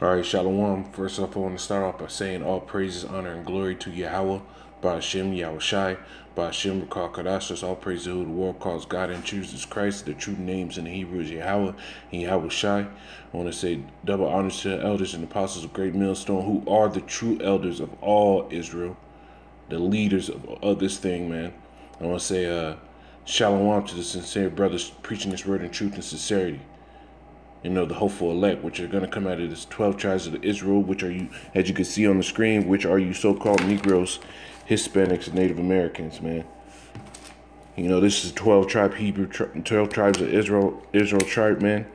All right, Shalom. First off, I want to start off by saying all praises, honor, and glory to Yahweh, Ba'ashem, Yahweh Shai, Ba'ashem, Rakal Kadashas. All praises to who the world calls God and chooses Christ. The true names in the Hebrew is Yahweh and Yahweh Shai. I want to say double honors to the elders and apostles of Great Millstone, who are the true elders of all Israel, the leaders of this thing, man. I want to say Shalom to the sincere brothers preaching this word in truth and sincerity. You know, the hopeful elect, which are going to come out of this 12 tribes of Israel, which are you, as you can see on the screen, which are you so-called Negroes, Hispanics, and Native Americans, man. You know, this is 12 tribe Hebrew, 12 tribes of Israel tribe, man.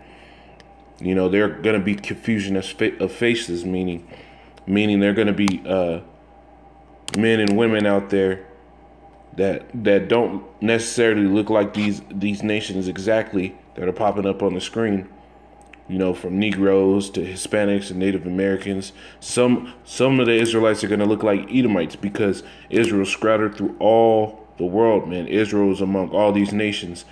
You know, they're going to be confusion of faces, meaning they're going to be men and women out there that don't necessarily look like these nations exactly that are popping up on the screen. You know, from Negroes to Hispanics and Native Americans. Some of the Israelites are going to look like Edomites because Israel's scattered through all the world, man. Israel is among all these nations.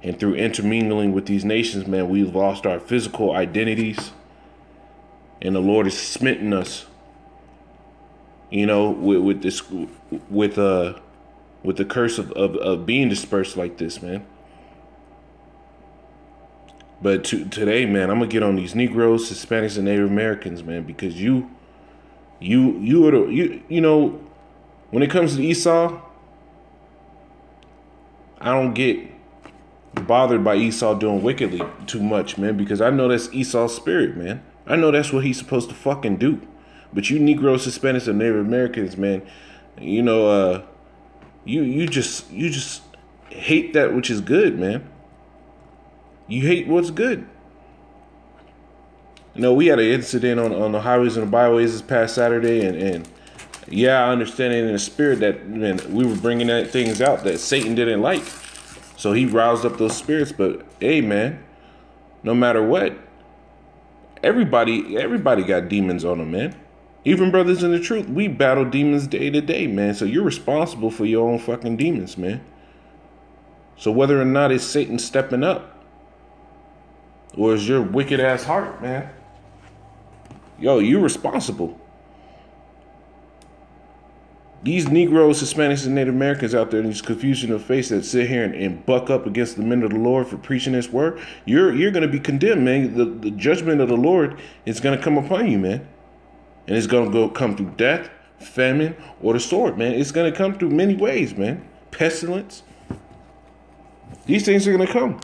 And through intermingling with these nations, man, we've lost our physical identities. And the Lord has smitten us, you know, with the curse of being dispersed like this, man. But today, man, I'm gonna get on these Negroes, Hispanics, and Native Americans, man, because you know, when it comes to Esau, I don't get bothered by Esau doing wickedly too much, man, because I know that's Esau's spirit, man. I know that's what he's supposed to fucking do. But you Negroes, Hispanics, and Native Americans, man, you know, you just hate that which is good, man. You hate what's good. You know, we had an incident on the highways and the byways this past Saturday, and yeah, I understand it in the spirit that, man, we were bringing things out that Satan didn't like. So he roused up those spirits. But hey, man, no matter what, everybody got demons on them, man. Even brothers in the truth, we battle demons day to day, man. So you're responsible for your own fucking demons, man. So whether or not it's Satan stepping up, or is your wicked ass heart, man? Yo, you're responsible. These Negroes, Hispanics, and Native Americans out there in this confusion of face that sit here and buck up against the men of the Lord for preaching this word, you're going to be condemned, man. The judgment of the Lord is going to come upon you, man. And it's going to come through death, famine, or the sword, man. It's going to come through many ways, man. Pestilence. These things are going to come.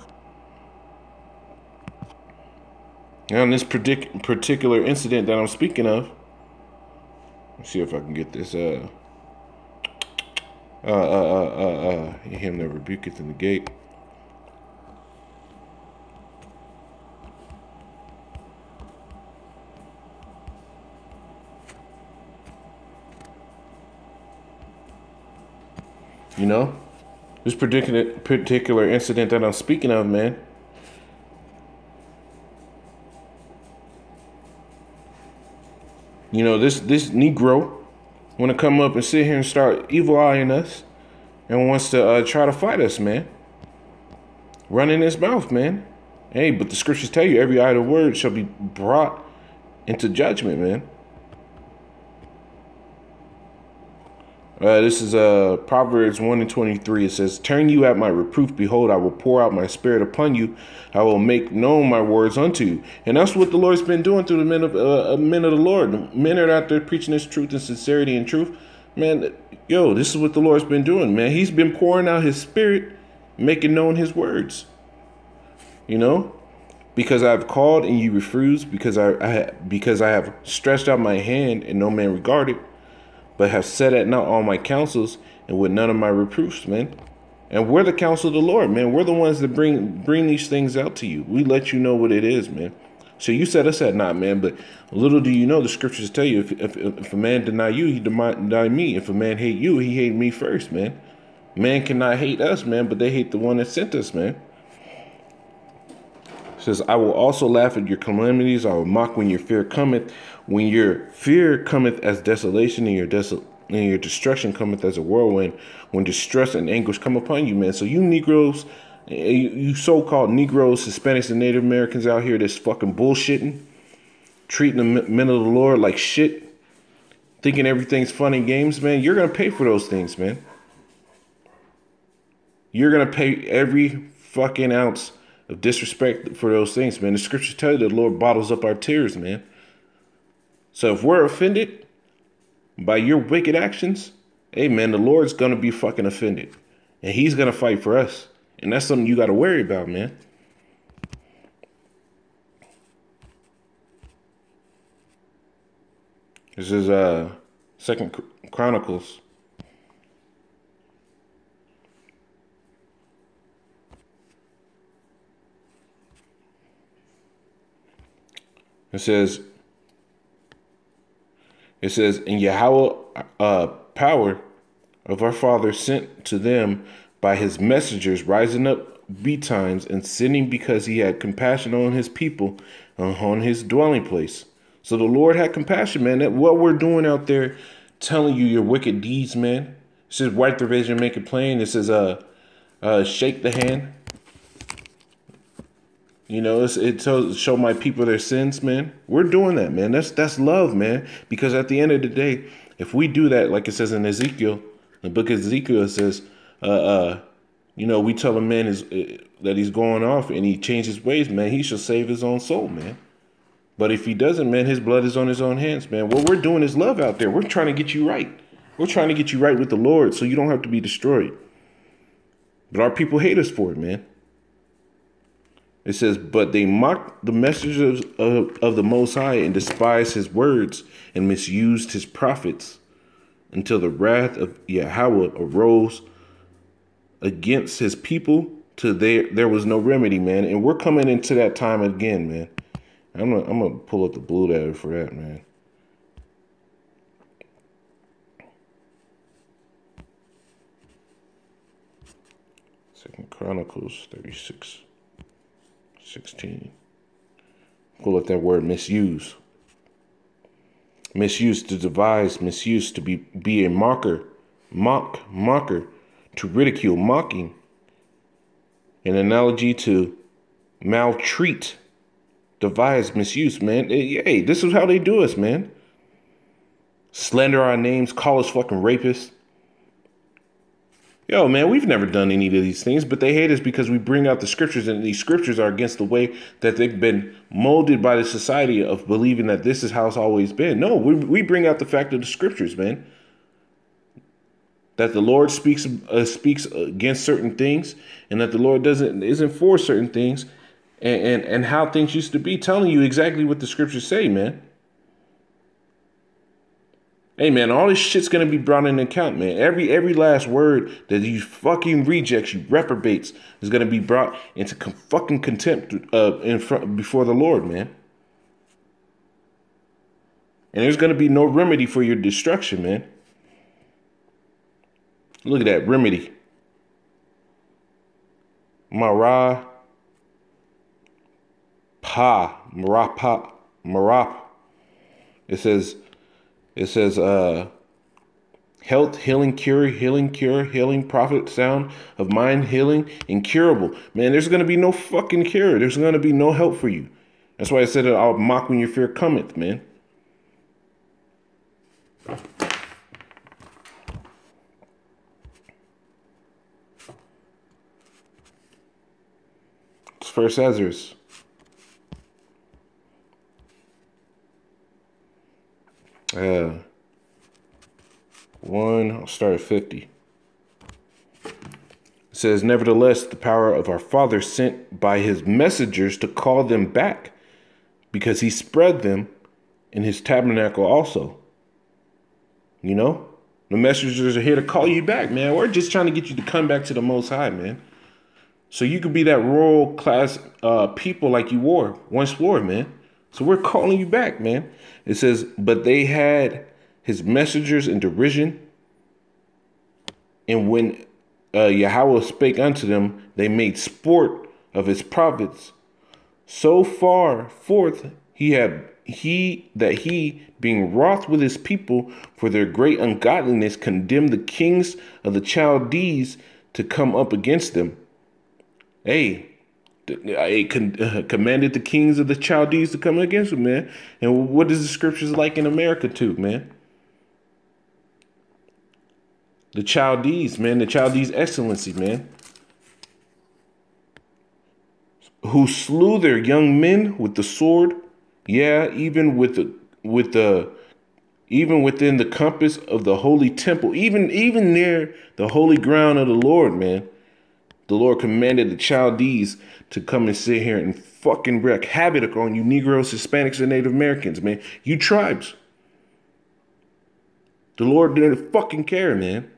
Now, in this particular incident that I'm speaking of, let's see if I can get this. Him that rebuketh in the gate. You know, this particular incident that I'm speaking of, man. You know, this Negro want to come up and sit here and start evil eyeing us and wants to try to fight us, man. Running his mouth, man. Hey, but the scriptures tell you every idle word shall be brought into judgment, man. This is Proverbs 1:23. It says, "Turn you at my reproof. Behold, I will pour out my spirit upon you. I will make known my words unto you." And that's what the Lord's been doing through the men of the Lord. The men are out there preaching this truth and sincerity and truth. Man, yo, this is what the Lord's been doing, man. He's been pouring out his spirit, making known his words. You know? Because I've called and you refused, because I have stretched out my hand and no man regarded, but have set at naught all my counsels and with none of my reproofs, man. And we're the counsel of the Lord, man. We're the ones that bring these things out to you. We let you know what it is, man. So you set us at naught, man. But little do you know, the scriptures tell you, if a man deny you, he deny me. If a man hate you, he hate me first, man. Man cannot hate us, man, but they hate the one that sent us, man. It says, "I will also laugh at your calamities. I will mock when your fear cometh. When your fear cometh as desolation, and your destruction cometh as a whirlwind. When distress and anguish come upon you," man. So you Negroes, you so-called Negroes, Hispanics, and Native Americans out here that's fucking bullshitting, treating the men of the Lord like shit, thinking everything's fun and games, man, you're going to pay for those things, man. You're going to pay every fucking ounce of disrespect for those things, man. The scriptures tell you the Lord bottles up our tears, man. So if we're offended by your wicked actions, hey, man, the Lord's going to be fucking offended. And he's going to fight for us. And that's something you got to worry about, man. This is Second Chronicles. It says, in Yahweh power of our father sent to them by his messengers, rising up betimes and sinning because he had compassion on his people, on his dwelling place. So the Lord had compassion, man. That what we're doing out there, telling you your wicked deeds, man. It says, wipe the vision, make it plain. It says, shake the hand. You know, it tells show my people their sins, man. We're doing that, man. That's love, man. Because at the end of the day, if we do that, like it says in Ezekiel, the book of Ezekiel, it says, you know, we tell a man that he's going off and he changed his ways, man. He shall save his own soul, man. But if he doesn't, man, his blood is on his own hands, man. What we're doing is love out there. We're trying to get you right. We're trying to get you right with the Lord so you don't have to be destroyed. But our people hate us for it, man. It says, but they mocked the messengers of the Most High and despised his words and misused his prophets until the wrath of Yahweh arose against his people till there was no remedy, man. And we're coming into that time again, man. I'm gonna pull up the blue letter for that, man. Second Chronicles 36:16. Pull up that word misuse. Misuse to devise, misuse to be a mocker, mocker, to ridicule, mocking. An analogy to maltreat, devise, misuse, man. Hey, this is how they do us, man. Slander our names, call us fucking rapists. Yo, man, we've never done any of these things, but they hate us because we bring out the scriptures, and these scriptures are against the way that they've been molded by the society of believing that this is how it's always been. No, we bring out the fact of the scriptures, man. That the Lord speaks against certain things, and that the Lord isn't for certain things, and how things used to be, telling you exactly what the scriptures say, man. Hey, man, all this shit's going to be brought into account, man. Every last word that you fucking rejects, you reprobates, is going to be brought into fucking contempt before the Lord, man. And there's going to be no remedy for your destruction, man. Look at that remedy. Marap. It says health, healing, healing, prophet, sound of mind, healing, incurable. Man, there's going to be no fucking cure. There's going to be no help for you. That's why I said I'll mock when your fear cometh, man. It's First Ezra. I'll start at 50. It says, nevertheless, the power of our father sent by his messengers to call them back, because he spread them in his tabernacle also. You know, the messengers are here to call you back, man. We're just trying to get you to come back to the Most High, man. So you could be that royal class people like you once wore, man. So we're calling you back, man. It says, but they had his messengers in derision. And when Yahweh spake unto them, they made sport of his prophets. So far forth he being wroth with his people for their great ungodliness, condemned the kings of the Chaldees to come up against them. Hey, Commanded the kings of the Chaldees to come against him, man. And what is the scriptures like in America too, man? The Chaldees, man. The Chaldees excellency, man. Who slew their young men with the sword. Yeah, even even within the compass of the holy temple, even near the holy ground of the Lord, man. The Lord commanded the Chaldees to come and sit here and fucking wreak havoc on you Negroes, Hispanics, and Native Americans, man. You tribes. The Lord didn't fucking care, man.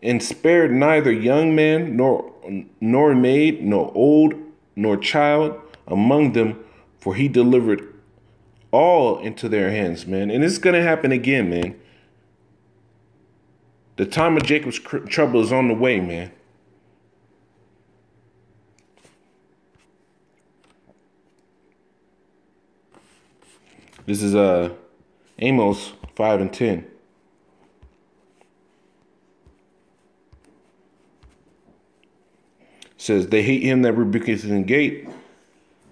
And spared neither young man nor maid, nor old, nor child among them, for he delivered all into their hands, man. And it's going to happen again, man. The time of Jacob's trouble is on the way, man. This is Amos 5 and 10. It says, they hate him that rebuketh in the gate,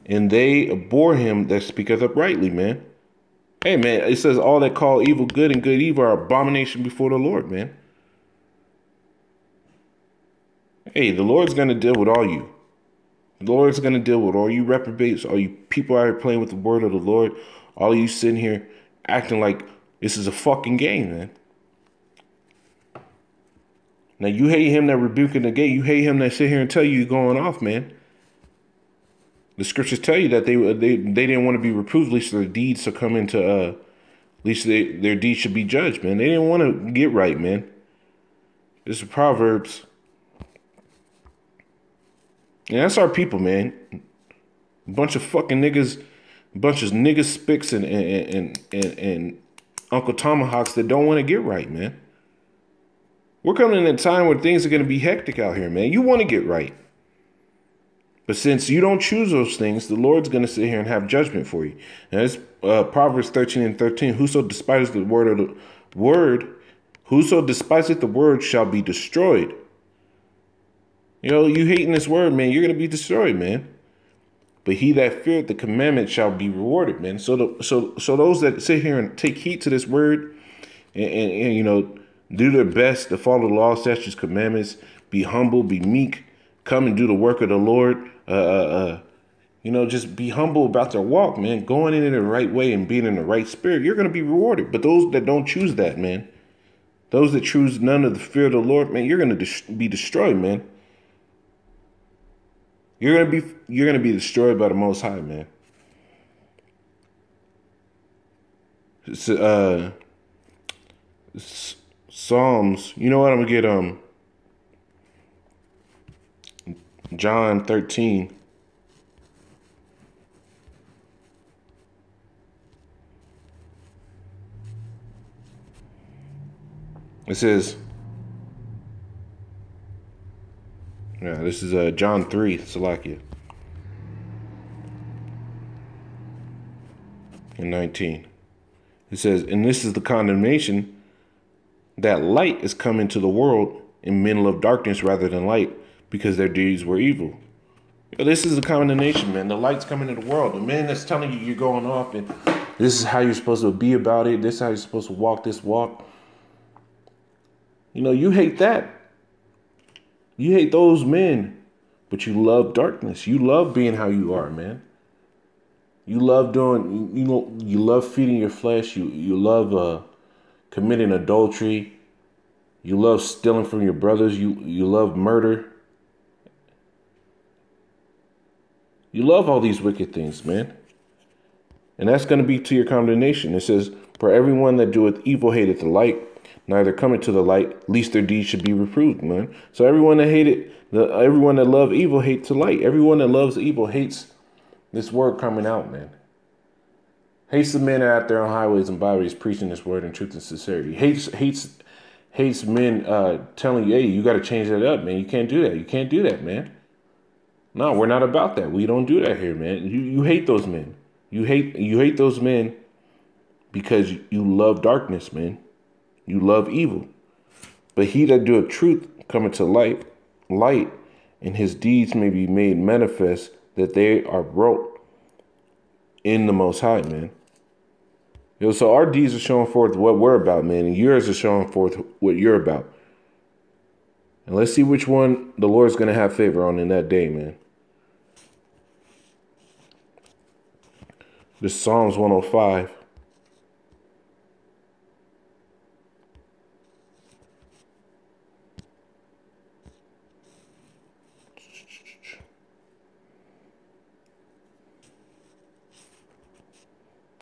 and they abhor him that speaketh uprightly, man. Hey, man, it says all that call evil good and good evil are abomination before the Lord, man. Hey, the Lord's going to deal with all you. The Lord's going to deal with all you reprobates, all you people out here playing with the word of the Lord, all you sitting here acting like this is a fucking game, man. Now, you hate him that rebuke in the gate. You hate him that sit here and tell you you're going off, man. The scriptures tell you that they didn't want to be reproved, at least their deeds to come into, at least their deeds should be judged, man. They didn't want to get right, man. This is Proverbs. And that's our people, man. A bunch of fucking niggas, a bunch of niggas spicks and Uncle Tomahawks that don't want to get right, man. We're coming in a time where things are going to be hectic out here, man. You want to get right. But since you don't choose those things, the Lord's going to sit here and have judgment for you. And it's Proverbs 13 and 13. Whoso despiseth the word shall be destroyed. You know, you hating this word, man, you're going to be destroyed, man. But he that feareth the commandment shall be rewarded, man. So those that sit here and take heed to this word and you know, do their best to follow the law, statutes, commandments, be humble, be meek, come and do the work of the Lord. You know, just be humble about their walk, man. Going in the right way and being in the right spirit, you're going to be rewarded. But those that don't choose that, man, those that choose none of the fear of the Lord, man, you're going to be destroyed, man. You're gonna be destroyed by the Most High, man. It's, Psalms. You know what? I'm gonna get John 13. It says. Yeah, this is John 3, Salakia. And 19. It says, and this is the condemnation, that light is come into the world, and men love darkness rather than light, because their deeds were evil. You know, this is the condemnation, man. The light's coming into the world. The man that's telling you you're going off, and this is how you're supposed to be about it. This is how you're supposed to walk this walk. You know, you hate that. You hate those men, but you love darkness. You love being how you are, man. You love doing, you love feeding your flesh. You love committing adultery. You love stealing from your brothers. You love murder. You love all these wicked things, man. And that's going to be to your condemnation. It says, for everyone that doeth evil hateth the light, neither cometh to the light, lest their deeds should be reproved, man. So everyone that everyone that love evil hates the light. Everyone that loves evil hates this word coming out, man. Hates the men out there on highways and byways preaching this word in truth and sincerity. Hates men telling you, hey, you got to change that up, man. You can't do that. You can't do that, man. No, we're not about that. We don't do that here, man. You hate those men. You hate those men because you love darkness, man. You love evil. But he that doeth truth cometh to light, and his deeds may be made manifest, that they are wrought in the Most High, man. Yo, so our deeds are showing forth what we're about, man, and yours are showing forth what you're about. And let's see which one the Lord's going to have favor on in that day, man. This Psalms 105.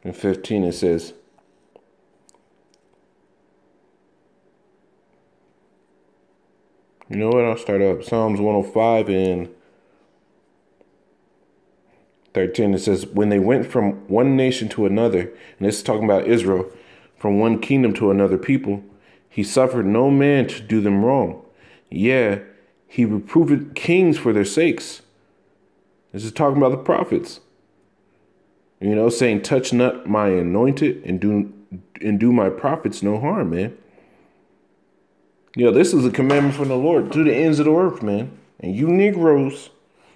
In 15 it says, you know what, I'll start up. Psalms 105 and 13, it says, when they went from one nation to another, and this is talking about Israel, from one kingdom to another people, he suffered no man to do them wrong. Yeah, he reproved kings for their sakes. This is talking about the prophets. You know, saying, touch not my anointed and do my prophets no harm, man. You know, this is a commandment from the Lord to the ends of the earth, man. And you Negroes,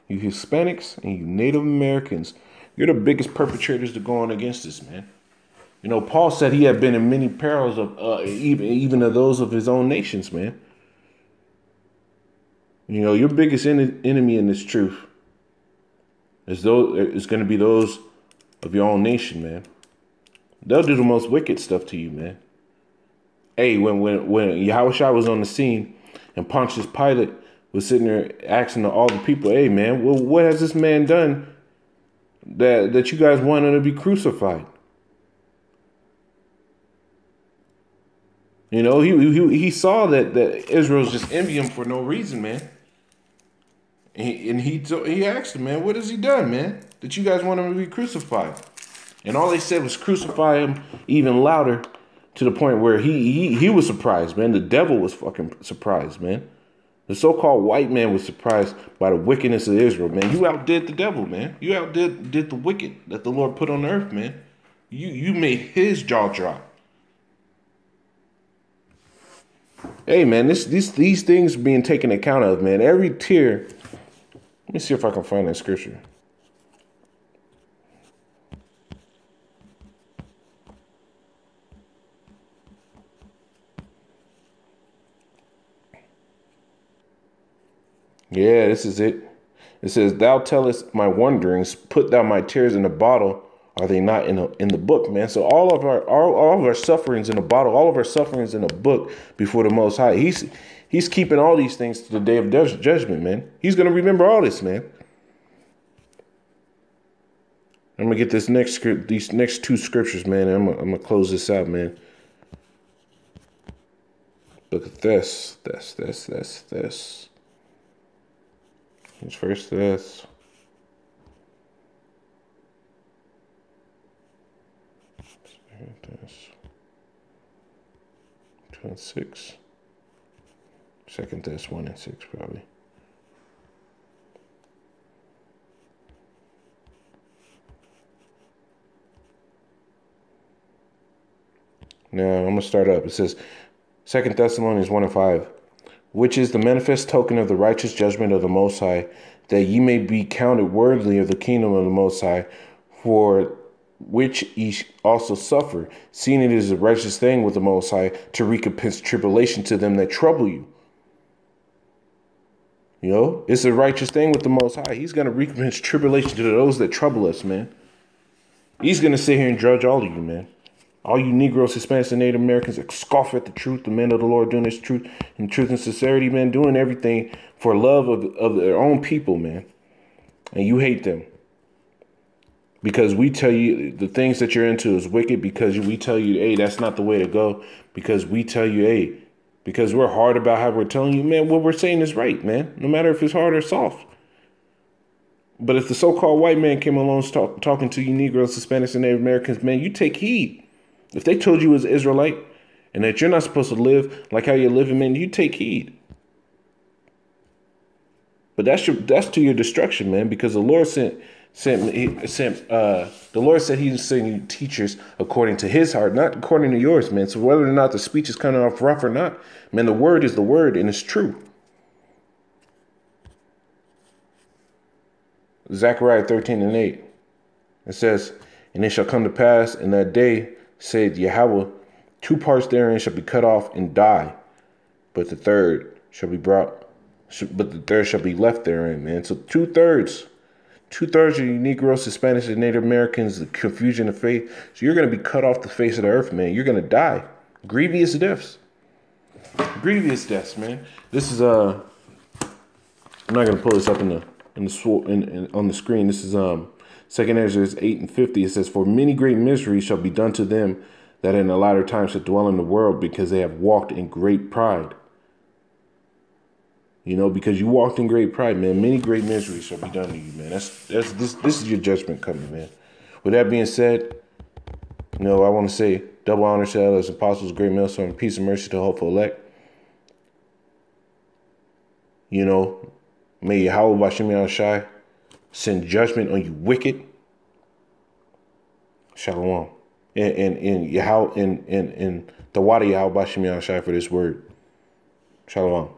you Hispanics, and you Native Americans, you're the biggest perpetrators to go on against this, man. You know, Paul said he had been in many perils of even of those of his own nations, man. You know, your biggest enemy in this truth is going to be those of your own nation, man. They'll do the most wicked stuff to you, man. Hey, when Yahushua was on the scene and Pontius Pilate was sitting there asking all the people, hey, man, well, what has this man done that you guys want him to be crucified? You know, he saw that Israel's just envying him for no reason, man. And he asked him, man, what has he done, man, that you guys want him to be crucified? And all they said was crucify him even louder, to the point where he was surprised, man. The devil was fucking surprised, man. The so-called white man was surprised by the wickedness of Israel, man. You outdid the devil, man. You outdid the wicked that the Lord put on the earth, man. You made his jaw drop. Hey, man, these things being taken account of, man. Every tear. Let me see if I can find that scripture. Yeah, this is it. It says, thou tellest my wanderings, put thou my tears in a bottle. Are they not in the book, man? So all of our sufferings in a bottle, all of our sufferings in a book before the Most High. He's keeping all these things to the day of judgment, man. He's going to remember all this, man. I'm going to get these next two scriptures, man. I'm going to close this out, man. Look at this. It's first this. This. 2 and 6. Second this 1 and 6 probably. Now I'm gonna start up. It says 2 Thessalonians 1 and 5. Which is the manifest token of the righteous judgment of the Most High, that ye may be counted worthy of the kingdom of the Most High, for which ye also suffer, seeing it is a righteous thing with the Most High to recompense tribulation to them that trouble you. You know, it's a righteous thing with the Most High. He's going to recompense tribulation to those that trouble us, man. He's going to sit here and judge all of you, man. All you Negroes, Hispanics, and Native Americans that scoff at the truth, the men of the Lord doing this truth and sincerity, man, doing everything for love of their own people, man. And you hate them. Because we tell you the things that you're into is wicked, because we tell you, hey, that's not the way to go. Because we tell you, hey, because we're hard about how we're telling you, man, what we're saying is right, man. No matter if it's hard or soft. But if the so-called white man came along talking to you Negroes, Hispanics, and Native Americans, man, you take heed. If they told you as Israelite and that you're not supposed to live like how you're living, man, you take heed. But that's to your destruction, man, because the Lord the Lord said He's sending you teachers according to His heart, not according to yours, man. So whether or not the speech is coming off rough or not, man, the word is the word and it's true. Zechariah 13:8. It says, and it shall come to pass in that day, said Yahweh, 2 parts therein shall be cut off and die, but the third shall be left therein, man. So 2/3. 2/3 of you Negroes, Hispanics, and Native Americans, the confusion of faith. So you're going to be cut off the face of the earth, man. You're going to die. Grievous deaths. Grievous deaths, man. This is I'm not going to pull this up on the screen. This is 2 Ezra 8:50. It says, for many great miseries shall be done to them that in the latter time shall dwell in the world, because they have walked in great pride. You know, because you walked in great pride, man. Many great miseries shall be done to you, man. This is your judgment coming, man. With that being said, you know, I want to say double honor to elders, apostles, great millstone, peace and mercy to hopeful elect. You know, may Yahweh Bashim Yahushai send judgment on you wicked. Shalom. And Yahweh and the water Yahweh Bashim Yahushai for this word. Shalom.